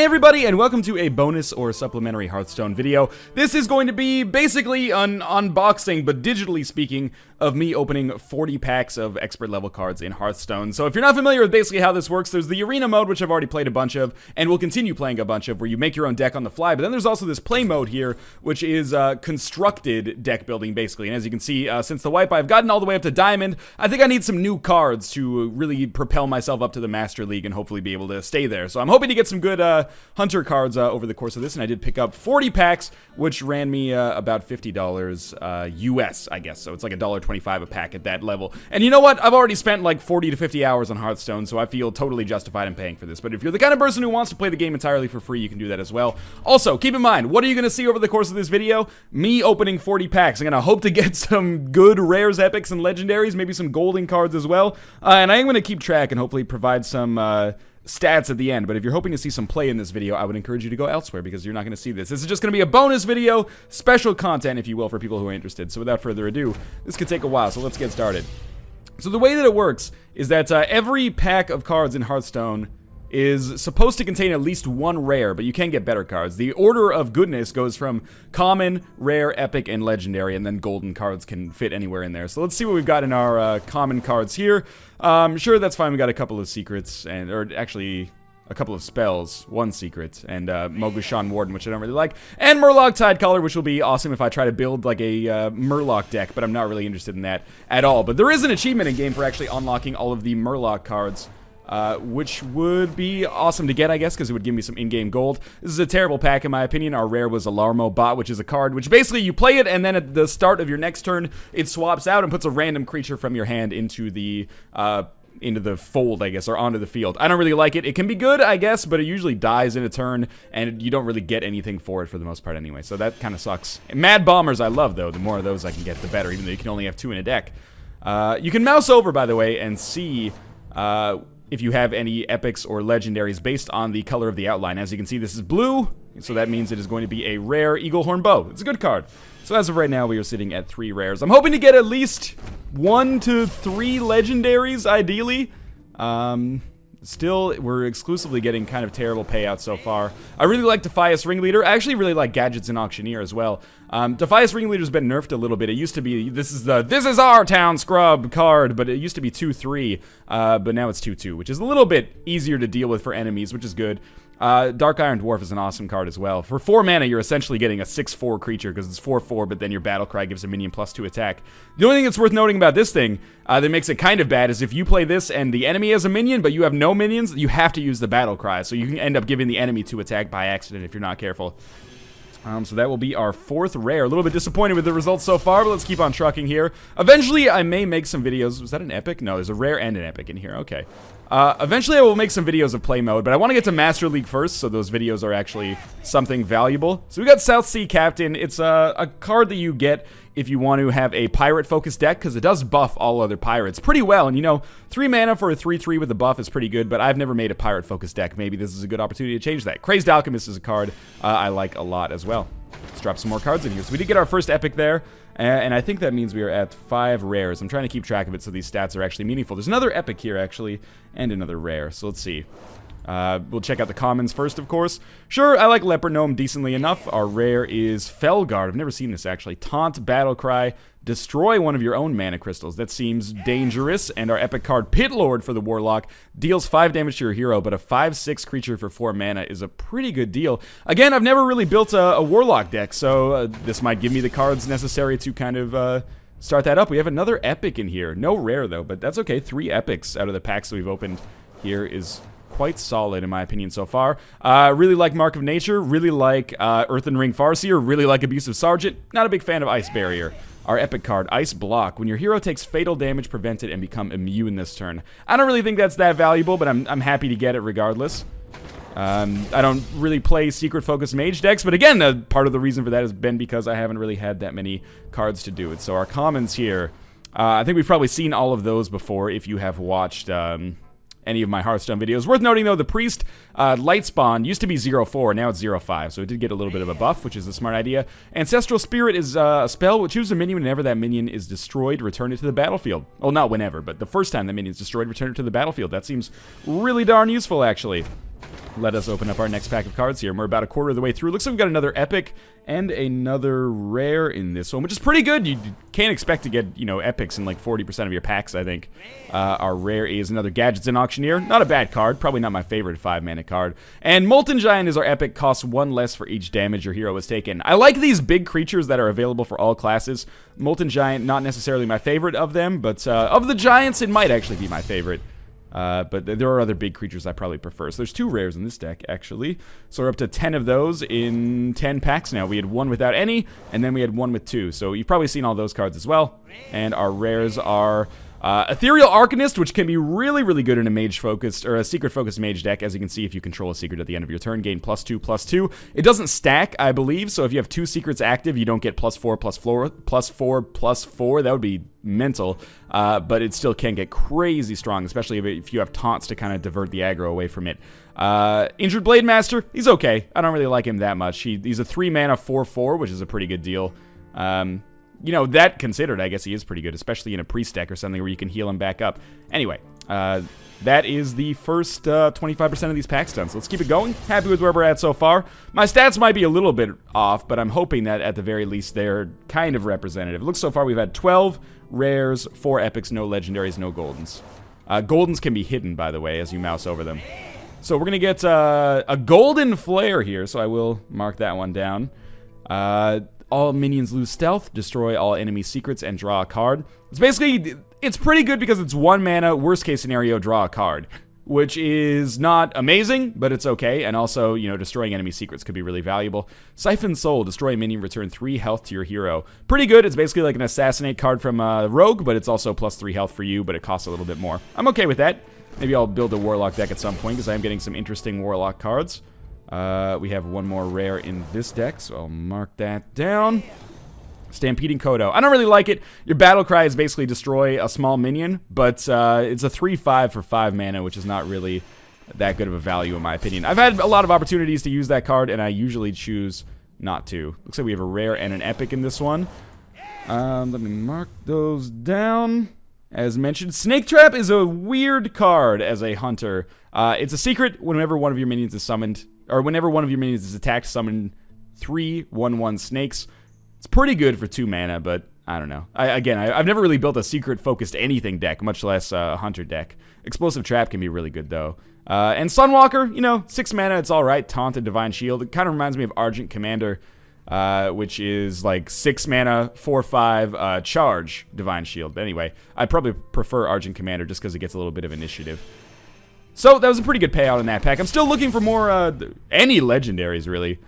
Hey everybody, and welcome to a bonus or supplementary Hearthstone video. This is going to be basically an unboxing, but digitally speaking, of me opening 40 packs of expert level cards in Hearthstone. So if you're not familiar with basically how this works, there's the arena mode, which I've already played a bunch of, and will continue playing a bunch of, where you make your own deck on the fly. But then there's also this play mode here, which is constructed deck building, basically. And as you can see, since the wipe, I've gotten all the way up to Diamond. I think I need some new cards to really propel myself up to the Master League and hopefully be able to stay there. So I'm hoping to get some good Hunter cards over the course of this, and I did pick up 40 packs, which ran me about $50 US, I guess. So it's like $1.25 a pack at that level. And you know what? I've already spent like 40 to 50 hours on Hearthstone, so I feel totally justified in paying for this. But if you're the kind of person who wants to play the game entirely for free, you can do that as well. Also, keep in mind, what are you going to see over the course of this video? Me opening 40 packs. I'm going to hope to get some good rares, epics, and legendaries, maybe some golden cards as well. And I am going to keep track and hopefully provide some stats at the end, but if you're hoping to see some play in this video, I would encourage you to go elsewhere because you're not going to see this. This is just going to be a bonus video, special content, if you will, for people who are interested. So without further ado, this could take a while, so let's get started. So the way that it works is that every pack of cards in Hearthstone is supposed to contain at least one rare, but you can get better cards. The order of goodness goes from common, rare, epic, and legendary, and then golden cards can fit anywhere in there. So let's see what we've got in our common cards here. Sure, that's fine. We got a couple of secrets, or actually a couple of spells, one secret, and Mogushan Warden, which I don't really like, and Murloc Tidecaller, which will be awesome if I try to build like a Murloc deck, but I'm not really interested in that at all. But there is an achievement in game for actually unlocking all of the Murloc cards, which would be awesome to get, I guess, because it would give me some in-game gold. This is a terrible pack, in my opinion. Our rare was Alarmo Bot, which is a card which basically you play it, and then at the start of your next turn, it swaps out and puts a random creature from your hand into the fold, I guess, or onto the field. I don't really like it. It can be good, I guess, but it usually dies in a turn, and you don't really get anything for it for the most part anyway, so that kind of sucks. Mad Bombers I love, though. The more of those I can get, the better, even though you can only have 2 in a deck. You can mouse over, by the way, and see if you have any epics or legendaries based on the color of the outline. As you can see, this is blue, so that means it is going to be a rare Eaglehorn Bow. It's a good card. So as of right now, we are sitting at 3 rares. I'm hoping to get at least 1 to 3 legendaries, ideally. Still, we're exclusively getting kind of terrible payouts so far. I really like Defias Ringleader. I actually really like Gadgets and Auctioneer as well. Defias Ringleader's been nerfed a little bit. It used to be, this is our town scrub card, but it used to be 2-3, but now it's 2-2, which is a little bit easier to deal with for enemies, which is good. Dark Iron Dwarf is an awesome card as well. For 4 mana, you're essentially getting a 6-4 creature because it's 4-4, but then your Battle Cry gives a minion +2 attack. The only thing that's worth noting about this thing that makes it kind of bad is if you play this and the enemy has a minion, but you have no minions, you have to use the Battle Cry, so you can end up giving the enemy 2 attack by accident if you're not careful. So that will be our 4th rare. A little bit disappointed with the results so far, but let's keep on trucking here. Eventually, I may make some videos. Was that an epic? No, there's a rare and an epic in here. Okay. Eventually, I will make some videos of play mode, but I want to get to Master League first, so those videos are actually something valuable. So we got South Sea Captain. It's a card that you get if you want to have a pirate-focused deck, because it does buff all other pirates pretty well. And, you know, 3 mana for a 3-3 with a buff is pretty good, but I've never made a pirate-focused deck. Maybe this is a good opportunity to change that. Crazed Alchemist is a card I like a lot as well. Let's drop some more cards in here. So we did get our first epic there, and I think that means we are at 5 rares. I'm trying to keep track of it so these stats are actually meaningful. There's another epic here, actually, and another rare. So let's see. We'll check out the commons first, of course. Sure, I like Leper Gnome decently enough. Our rare is Felguard. I've never seen this, actually. Taunt, Battle Cry, destroy one of your own mana crystals. That seems dangerous. And our epic card, Pit Lord for the Warlock, deals 5 damage to your hero, but a 5-6 creature for 4 mana is a pretty good deal. Again, I've never really built a Warlock deck, so this might give me the cards necessary to kind of start that up. We have another epic in here. No rare, though, but that's okay. 3 epics out of the packs that we've opened here is quite solid in my opinion so far. Really like Mark of Nature, really like Earthen Ring Farseer, really like Abusive Sergeant. Not a big fan of Ice Barrier. Our epic card, Ice Block. When your hero takes fatal damage, prevent it and become immune this turn. I don't really think that's that valuable, but I'm happy to get it regardless. I don't really play secret-focused mage decks, but again, part of the reason for that has been because I haven't really had that many cards to do it. So our commons here, I think we've probably seen all of those before if you have watched any of my Hearthstone videos. Worth noting, though, the Priest Lightspawn used to be 0-4, now it's 0-5, so it did get a little bit of a buff, which is a smart idea. Ancestral Spirit is a spell which chooses a minion whenever that minion is destroyed, return it to the battlefield. Well, not whenever, but the first time the minion is destroyed, return it to the battlefield. That seems really darn useful, actually. let us open up our next pack of cards here. We're about a quarter of the way through. Looks like we've got another epic and another rare in this one, which is pretty good. You can't expect to get, you know, epics in like 40% of your packs, I think. Our rare is another Gadgets and Auctioneer. Not a bad card. Probably not my favorite 5-mana card. And Molten Giant is our epic. Costs 1 less for each damage your hero has taken. I like these big creatures that are available for all classes. Molten Giant, not necessarily my favorite of them, but of the Giants, it might actually be my favorite. But there are other big creatures I probably prefer. So there's 2 rares in this deck, actually. So we're up to 10 of those in 10 packs now. We had 1 without any, and then we had 1 with 2. So you've probably seen all those cards as well. And our rares are Ethereal Arcanist, which can be really, really good in a mage-focused, or a secret-focused mage deck. As you can see, if you control a secret at the end of your turn, gain +2/+2. It doesn't stack, I believe, so if you have 2 secrets active, you don't get +4/+4. That would be mental, but it still can get crazy strong, especially if you have taunts to kind of divert the aggro away from it. Injured Blade Master, he's okay. I don't really like him that much. He's a 3-mana 4/4, which is a pretty good deal. You know, that considered, I guess he is pretty good, especially in a priest deck or something where you can heal him back up. Anyway, that is the first 25% of these packs done, so let's keep it going. Happy with where we're at so far. My stats might be a little bit off, but I'm hoping that at the very least they're kind of representative. It looks so far we've had 12 rares, 4 epics, no legendaries, no goldens. Goldens can be hidden, by the way, as you mouse over them. So we're going to get a golden flare here, so I will mark that one down. All minions lose stealth, destroy all enemy secrets, and draw a card. It's basically, it's pretty good because it's 1 mana, worst case scenario, draw a card. Which is not amazing, but it's okay. And also, you know, destroying enemy secrets could be really valuable. Siphon Soul, destroy a minion, return 3 health to your hero. Pretty good. It's basically like an assassinate card from Rogue, but it's also +3 health for you, but it costs a little bit more. I'm okay with that. Maybe I'll build a Warlock deck at some point, because I'm getting some interesting Warlock cards. We have 1 more rare in this deck, so I'll mark that down. Stampeding Kodo. I don't really like it. Your battle cry is basically destroy a small minion, but it's a 3/5 for 5 mana, which is not really that good of a value in my opinion. I've had a lot of opportunities to use that card, and I usually choose not to. Looks like we have a rare and an epic in this one. Let me mark those down. As mentioned, Snake Trap is a weird card as a hunter. It's a secret whenever one of your minions is summoned, or whenever one of your minions is attacked, summon 3 1/1 snakes. It's pretty good for 2 mana, but I don't know. I've never really built a secret-focused anything deck, much less a hunter deck. Explosive Trap can be really good, though. And Sunwalker, you know, 6 mana, it's alright. Taunt and Divine Shield. It kind of reminds me of Argent Commander, which is like 6 mana, 4/5, charge Divine Shield. But anyway, I'd probably prefer Argent Commander just because it gets a little bit of initiative. So that was a pretty good payout in that pack. I'm still looking for more, any legendaries, really.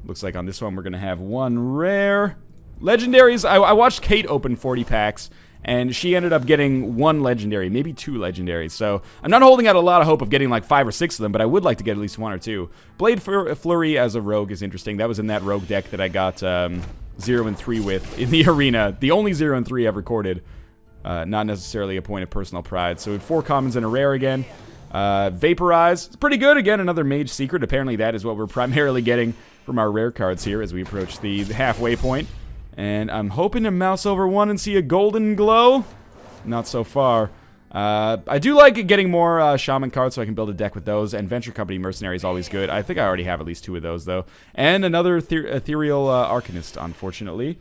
Looks like on this one we're going to have 1 rare. Legendaries, I watched Kate open 40 packs, and she ended up getting 1 legendary, maybe 2 legendaries. So I'm not holding out a lot of hope of getting like 5 or 6 of them, but I would like to get at least 1 or 2. Blade Flurry as a rogue is interesting. That was in that rogue deck that I got 0 and 3 with in the arena. The only 0 and 3 I've recorded. Not necessarily a point of personal pride. So we have 4 commons and a rare again. Vaporize, it's pretty good. Again, another mage secret. Apparently that is what we're primarily getting from our rare cards here as we approach the halfway point. And I'm hoping to mouse over 1 and see a golden glow. Not so far. I do like getting more shaman cards so I can build a deck with those. And Venture Company Mercenary is always good. I think I already have at least 2 of those, though. And another Ethereal Arcanist, unfortunately.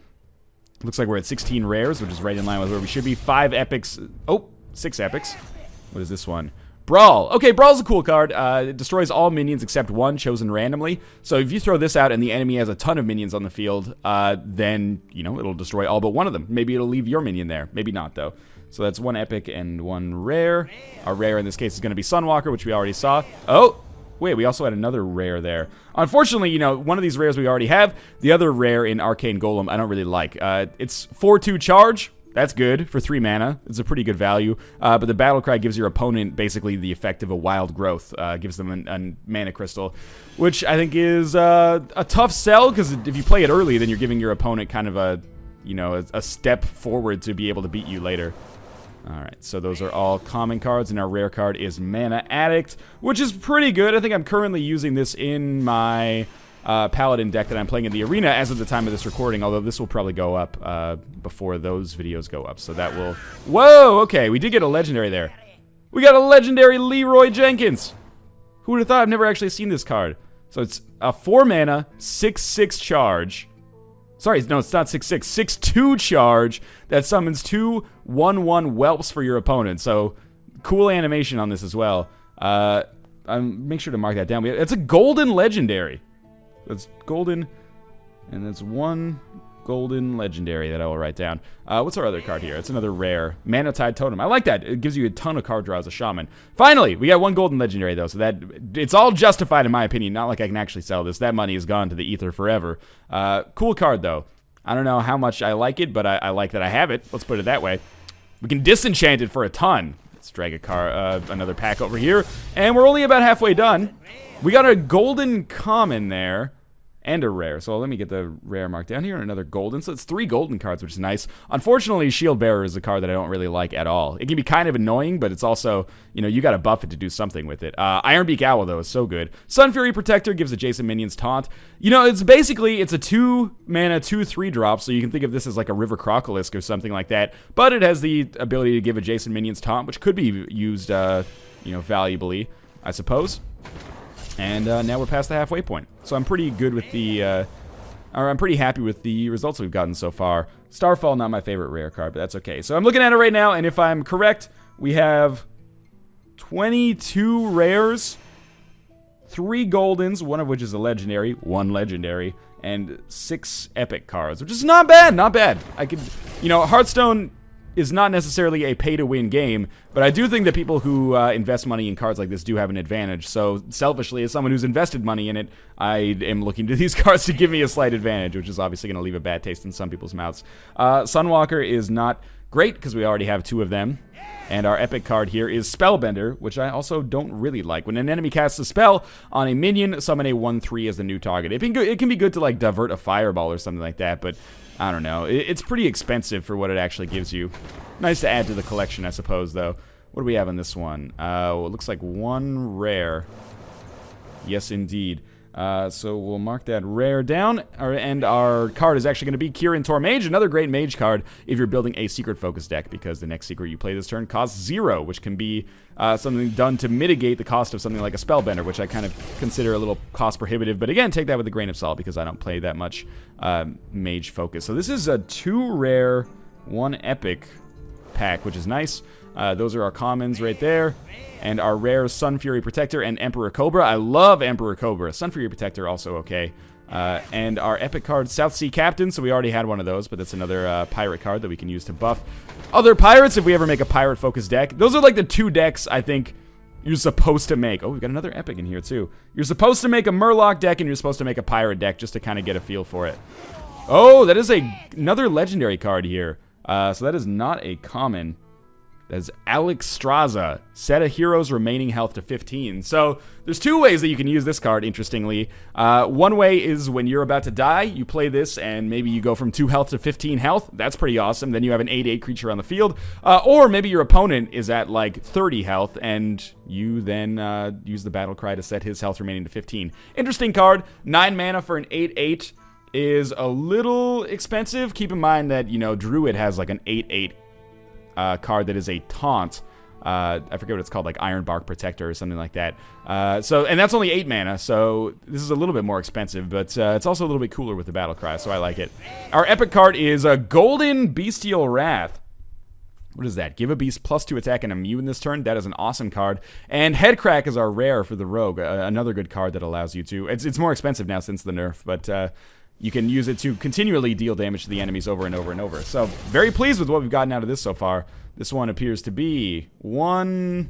Looks like we're at 16 rares, which is right in line with where we should be. 5 epics. Oh, 6 epics. What is this one? Brawl. Okay, Brawl's a cool card. It destroys all minions except 1 chosen randomly. So if you throw this out and the enemy has a ton of minions on the field, then, you know, it'll destroy all but 1 of them. Maybe it'll leave your minion there. Maybe not, though. So that's 1 epic and 1 rare. Our rare in this case is going to be Sunwalker, which we already saw. Oh, wait, we also had another rare there. Unfortunately, you know, one of these rares we already have. The other rare in Arcane Golem I don't really like. It's 4/2 charge. That's good for 3 mana. It's a pretty good value. But the battle cry gives your opponent basically the effect of a wild growth. Gives them a mana crystal, which I think is a tough sell because if you play it early, then you're giving your opponent kind of a, you know, a step forward to be able to beat you later. All right, so those are all common cards, and our rare card is Mana Addict, which is pretty good. I think I'm currently using this in my Paladin deck that I'm playing in the arena as of the time of this recording, although this will probably go up before those videos go up, so that will... Whoa, okay, we did get a legendary there. We got a legendary Leroy Jenkins. Who would have thought? I've never actually seen this card. So it's a 4 mana, 6/6 charge. Sorry, no, it's not 6/6. 6/2 charge that summons 2 1/1 whelps for your opponent. So cool animation on this as well. Make sure to mark that down. It's a golden legendary. That's golden, and that's 1 golden legendary that I will write down. What's our other card here? It's another rare. Mana Tide Totem. I like that. It gives you a ton of card draw as a shaman. Finally, we got 1 golden legendary, though, so that it's all justified in my opinion. Not like I can actually sell this. That money is gone to the ether forever. Cool card, though. I don't know how much I like it, but I like that I have it. Let's put it that way. We can disenchant it for a ton. Let's drag another pack over here, and we're only about halfway done. We got a golden common there, and a rare. So let me get the rare mark down here, and another golden. So it's 3 golden cards, which is nice. Unfortunately, Shield Bearer is a card that I don't really like at all. It can be kind of annoying, but it's also, you got to buff it to do something with it. Ironbeak Owl, though, is so good. Sun Fury Protector gives adjacent minions taunt. It's basically, it's a 2 mana, 2/3 drop, so you can think of this as like a River Crocolisk or something like that. But it has the ability to give adjacent minions taunt, which could be used, valuably, I suppose. And now we're past the halfway point. So I'm pretty good with I'm pretty happy with the results we've gotten so far. Starfall, not my favorite rare card, but that's okay. So I'm looking at it right now, and if I'm correct, we have 22 rares, 3 goldens, one of which is a legendary, 1 legendary, and 6 epic cards, which is not bad, not bad. I could, Hearthstone is not necessarily a pay-to-win game, but I do think that people who invest money in cards like this do have an advantage. So selfishly, as someone who's invested money in it, I am looking to these cards to give me a slight advantage, which is obviously going to leave a bad taste in some people's mouths. Sunwalker is not great because we already have 2 of them. And our epic card here is Spellbender, which I also don't really like. When an enemy casts a spell on a minion, summon a 1/3 as the new target. It can be good to like divert a fireball or something like that, but I don't know. It's pretty expensive for what it actually gives you. Nice to add to the collection, I suppose, though. What do we have on this one? Well, it looks like 1 rare. Yes, indeed. So we'll mark that rare down, and our card is actually going to be Kirin Tormage, another great mage card if you're building a secret focus deck, because the next secret you play this turn costs 0, which can be something done to mitigate the cost of something like a Spellbender, which I kind of consider a little cost prohibitive, but again, take that with a grain of salt because I don't play that much mage focus. So this is a 2 rare, 1 epic pack, which is nice. Those are our commons right there. And our rare Sun Fury Protector and Emperor Cobra. I love Emperor Cobra. Sun Fury Protector also okay. And our epic card, South Sea Captain. So we already had one of those, but that's another pirate card that we can use to buff other pirates if we ever make a pirate-focused deck. Those are like the 2 decks I think you're supposed to make. Oh, we've got another epic in here too. You're supposed to make a Murloc deck and you're supposed to make a pirate deck just to kind of get a feel for it. Oh, that is another legendary card here. So that is not a common. That's Alexstrasza. Set a hero's remaining health to 15. So there's 2 ways that you can use this card, interestingly. One way is when you're about to die, you play this and maybe you go from 2 health to 15 health. That's pretty awesome. Then you have an 8/8 creature on the field. Or maybe your opponent is at like 30 health and you then use the battle cry to set his health remaining to 15. Interesting card. 9 mana for an 8/8 is a little expensive. Keep in mind that, Druid has like an 8/8 card that is a taunt. I forget what it's called, like Ironbark Protector or something like that. And that's only 8 mana, so this is a little bit more expensive, but it's also a little bit cooler with the battle cry, so I like it. Our epic card is a Golden Bestial Wrath. What is that? Give a beast +2 attack and immune this turn. That is an awesome card. And Headcrack is our rare for the rogue, another good card that allows you to. It's more expensive now since the nerf, but you can use it to continually deal damage to the enemies over and over and over. So, very pleased with what we've gotten out of this so far. This one appears to be 1...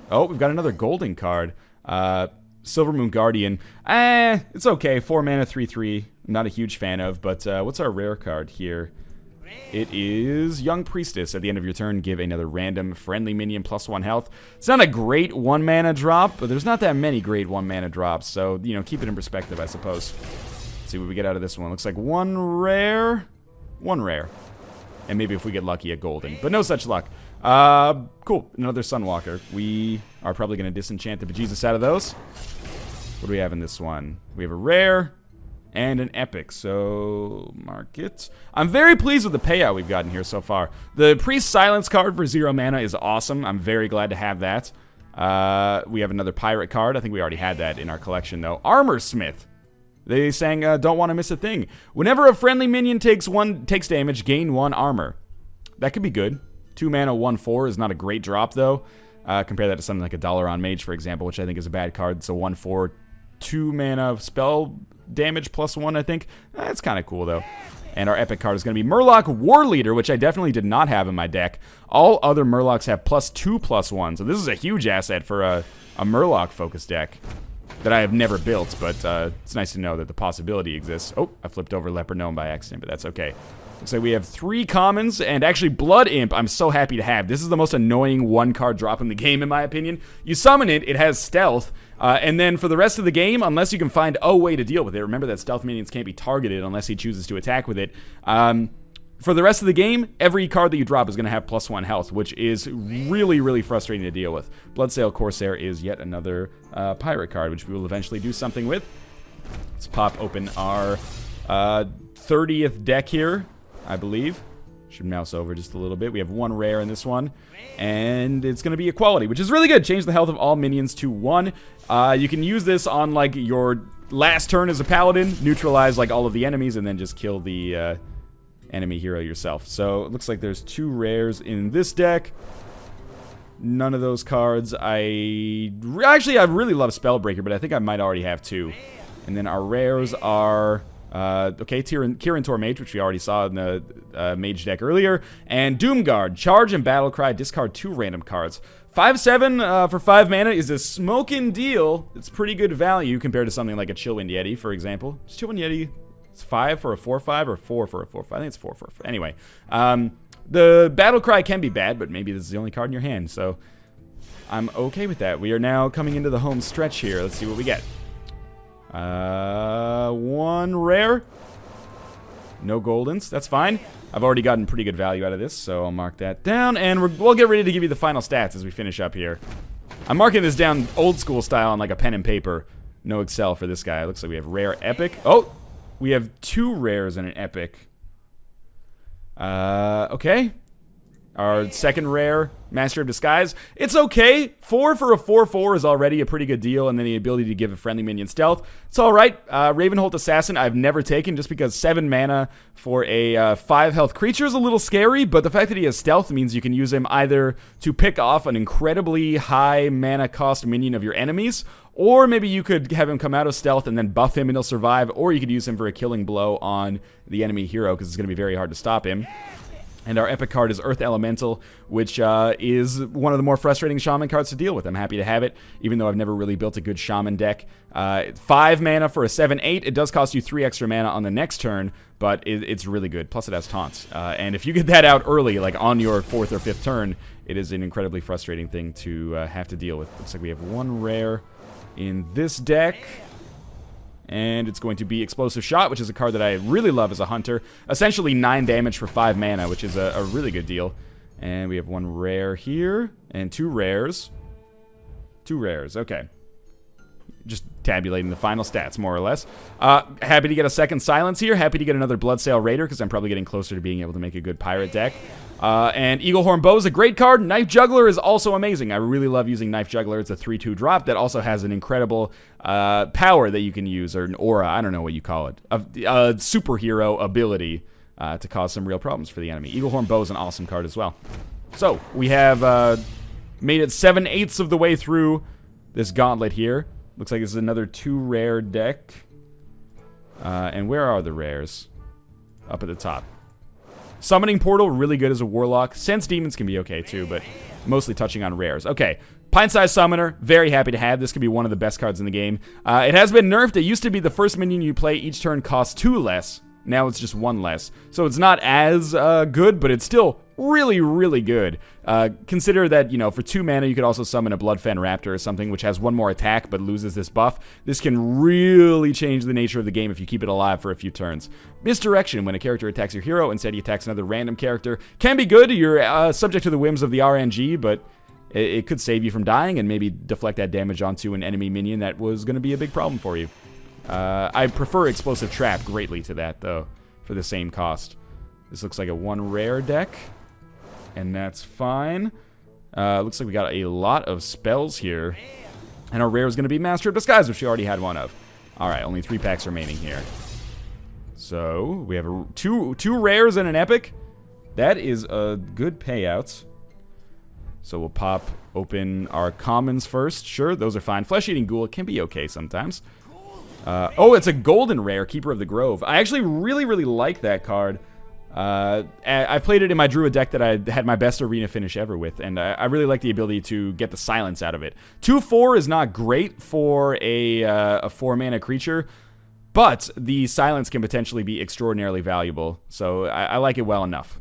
Oh, we've got another golden card. Silvermoon Guardian. It's okay. 4 mana, 3/3. I'm not a huge fan of, but what's our rare card here? It is Young Priestess. At the end of your turn, give another random friendly minion +1 health. It's not a great 1 mana drop, but there's not that many great 1 mana drops, so, keep it in perspective, I suppose. See what we get out of this one. Looks like 1 rare. 1 rare. And maybe if we get lucky, a golden. But no such luck. Cool. Another Sunwalker. We are probably going to disenchant the bejesus out of those. What do we have in this one? We have a rare and an epic. So, mark it. I'm very pleased with the payout we've gotten here so far. The Priest Silence card for 0 mana is awesome. I'm very glad to have that. We have another pirate card. I think we already had that in our collection, though. Armor Smith. They sang, don't want to miss a thing. Whenever a friendly minion takes damage, gain 1 armor. That could be good. 2 mana, 1/4 is not a great drop, though. Compare that to something like a Dalaran Mage, for example, which I think is a bad card. It's a 1/4, 2 mana spell damage +1, I think. That's kind of cool, though. And our epic card is going to be Murloc War Leader, which I definitely did not have in my deck. All other Murlocs have +2/+1, so this is a huge asset for a Murloc-focused deck that I have never built, but it's nice to know that the possibility exists. Oh, I flipped over Leper Gnome by accident, but that's okay. Looks like we have 3 commons, and actually Blood Imp I'm so happy to have. This is the most annoying 1-card drop in the game, in my opinion. You summon it, it has stealth, and then for the rest of the game, unless you can find a way to deal with it, remember that stealth minions can't be targeted unless he chooses to attack with it. For the rest of the game, every card that you drop is going to have +1 health, which is really, really frustrating to deal with. Bloodsail Corsair is yet another pirate card, which we will eventually do something with. Let's pop open our 30th deck here, I believe. Should mouse over just a little bit. We have 1 rare in this one, and it's going to be equality, which is really good. Change the health of all minions to 1. You can use this on, like, your last turn as a paladin, neutralize, like, all of the enemies, and then just kill the enemy hero yourself. So it looks like there's 2 rares in this deck. None of those cards. I really love Spellbreaker, but I think I might already have 2. And then our rares are okay, Kirin Mage, which we already saw in the Mage deck earlier, and Doomguard. Charge and Battlecry. Discard 2 random cards. 5/7 for 5 mana is a smoking deal. It's pretty good value compared to something like a Chillwind Yeti, for example. Is Chillwind Yeti? It's 5 for a 4/5 or 4 for a 4/5. I think it's 4 for a 4. Anyway, the Battlecry can be bad, but maybe this is the only card in your hand, so I'm okay with that. We are now coming into the home stretch here. Let's see what we get. 1 rare. No Goldens. That's fine. I've already gotten pretty good value out of this, so I'll mark that down, and we'll get ready to give you the final stats as we finish up here. I'm marking this down old school style on like a pen and paper. No Excel for this guy. It looks like we have rare epic. Oh! We have 2 rares and an epic. Okay. Our second rare, Master of Disguise. It's okay. 4 for a 4/4 is already a pretty good deal, and then the ability to give a friendly minion stealth. It's alright. Ravenholt Assassin I've never taken just because 7 mana for a 5 health creature is a little scary, but the fact that he has stealth means you can use him either to pick off an incredibly high mana cost minion of your enemies, or maybe you could have him come out of stealth and then buff him and he'll survive, or you could use him for a killing blow on the enemy hero because it's going to be very hard to stop him. And our epic card is Earth Elemental, which is one of the more frustrating shaman cards to deal with. I'm happy to have it, even though I've never really built a good shaman deck. 5 mana for a 7/8. It does cost you 3 extra mana on the next turn, but it's really good. Plus it has taunts. And if you get that out early, like on your 4th or 5th turn, it is an incredibly frustrating thing to have to deal with. Looks like we have 1 rare in this deck. And it's going to be Explosive Shot, which is a card that I really love as a hunter. Essentially 9 damage for 5 mana, which is a really good deal. And we have 1 rare here, and 2 rares. 2 rares, okay. Just tabulating the final stats, more or less. Happy to get a second Silence here. Happy to get another Bloodsail Raider, because I'm probably getting closer to being able to make a good pirate deck. And Eaglehorn Bow is a great card. Knife Juggler is also amazing. I really love using Knife Juggler. It's a 3/2 drop that also has an incredible power that you can use, or an aura, I don't know what you call it. A superhero ability to cause some real problems for the enemy. Eaglehorn Bow is an awesome card as well. So, we have made it 7/8 of the way through this gauntlet here. Looks like this is another 2 rare deck. And where are the rares? Up at the top. Summoning Portal, really good as a Warlock. Sense Demons can be okay too, but mostly touching on rares. Okay, Pint-Sized Summoner, very happy to have. This could be one of the best cards in the game. It has been nerfed. It used to be the first minion you play each turn costs 2 less. Now it's just 1 less. So it's not as good, but it's still really, really good. Consider that, you know, for 2 mana, you could also summon a Bloodfen Raptor or something, which has 1 more attack, but loses this buff. This can really change the nature of the game if you keep it alive for a few turns. Misdirection, when a character attacks your hero, instead he attacks another random character, can be good. You're subject to the whims of the RNG, but it could save you from dying and maybe deflect that damage onto an enemy minion that was going to be a big problem for you. I prefer Explosive Trap greatly to that, though, for the same cost. This looks like a 1 rare deck, and that's fine. Looks like we got a lot of spells here. And our rare is going to be Master of Disguise, which we already had one of. Alright, only 3 packs remaining here. So, we have two rares and an epic. That is a good payout. So we'll pop open our commons first. Sure, those are fine. Flesh-eating ghoul can be okay sometimes. Oh, it's a golden rare, Keeper of the Grove. I actually really, really like that card. I played it in my Druid deck that I had my best arena finish ever with, and I really like the ability to get the silence out of it. 2/4 is not great for a 4-mana creature, but the silence can potentially be extraordinarily valuable, so I like it well enough.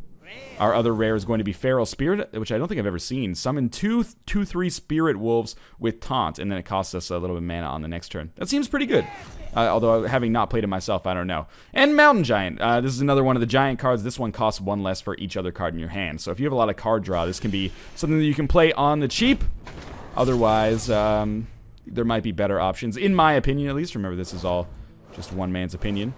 Our other rare is going to be Feral Spirit, which I don't think I've ever seen. Summon 2/3 Spirit Wolves with Taunt, and then it costs us a little bit of mana on the next turn. That seems pretty good. Although, having not played it myself, I don't know. And Mountain Giant. This is another one of the giant cards. This one costs 1 less for each other card in your hand. So if you have a lot of card draw, this can be something that you can play on the cheap. Otherwise, there might be better options. In my opinion, at least. Remember, this is all just one man's opinion.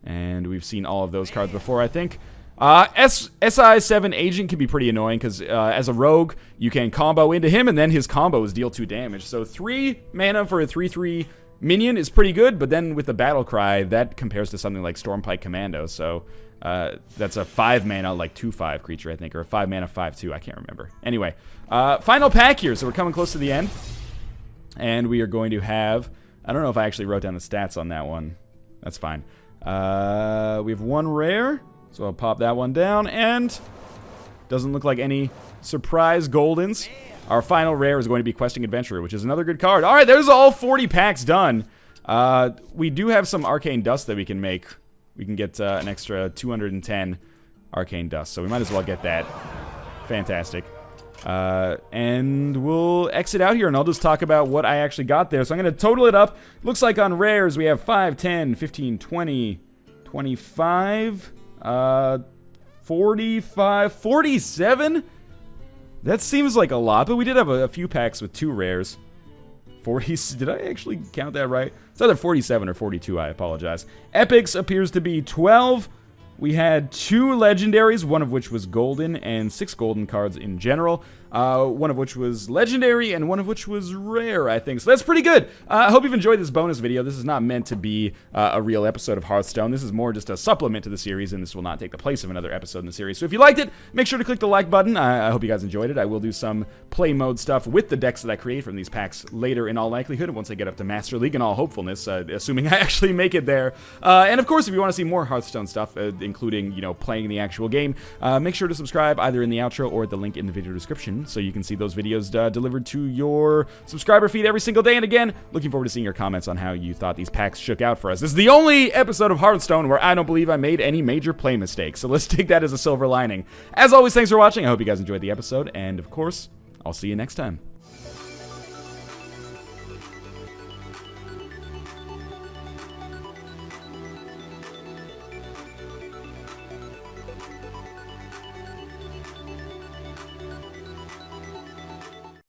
And we've seen all of those cards before, I think. SI7 Agent can be pretty annoying because as a rogue, you can combo into him and then his combos deal 2 damage. So 3 mana for a 3/3 minion is pretty good, but then with the Battle Cry, that compares to something like Stormpike Commando. So that's a 5 mana, like 2/5 creature, I think, or a 5 mana 5/2. I can't remember. Anyway, final pack here. So we're coming close to the end. And we are going to have, I don't know if I actually wrote down the stats on that one. That's fine. We have 1 rare. So I'll pop that one down, and doesn't look like any surprise goldens. Our final rare is going to be Questing Adventurer, which is another good card. All right, there's all 40 packs done. We do have some Arcane Dust that we can make. We can get an extra 210 Arcane Dust, so we might as well get that. Fantastic. And we'll exit out here, and I'll just talk about what I actually got there. So I'm going to total it up. Looks like on rares we have 5, 10, 15, 20, 25... 45, 47? That seems like a lot, but we did have a few packs with 2 rares. 40, did I actually count that right? It's either 47 or 42, I apologize. Epics appears to be 12. We had 2 legendaries, one of which was golden, and 6 golden cards in general. One of which was legendary, and one of which was rare, I think. So that's pretty good. I hope you've enjoyed this bonus video. This is not meant to be a real episode of Hearthstone. This is more just a supplement to the series, and this will not take the place of another episode in the series. So if you liked it, make sure to click the like button. I hope you guys enjoyed it. I will do some play mode stuff with the decks that I create from these packs later in all likelihood, once I get up to Master League in all hopefulness, assuming I actually make it there. And of course, if you want to see more Hearthstone stuff, including, you know, playing the actual game, make sure to subscribe either in the outro or at the link in the video description, so you can see those videos delivered to your subscriber feed every single day. And again, looking forward to seeing your comments on how you thought these packs shook out for us. This is the only episode of Hearthstone where I don't believe I made any major play mistakes, so let's take that as a silver lining. As always, thanks for watching. I hope you guys enjoyed the episode, and of course, I'll see you next time.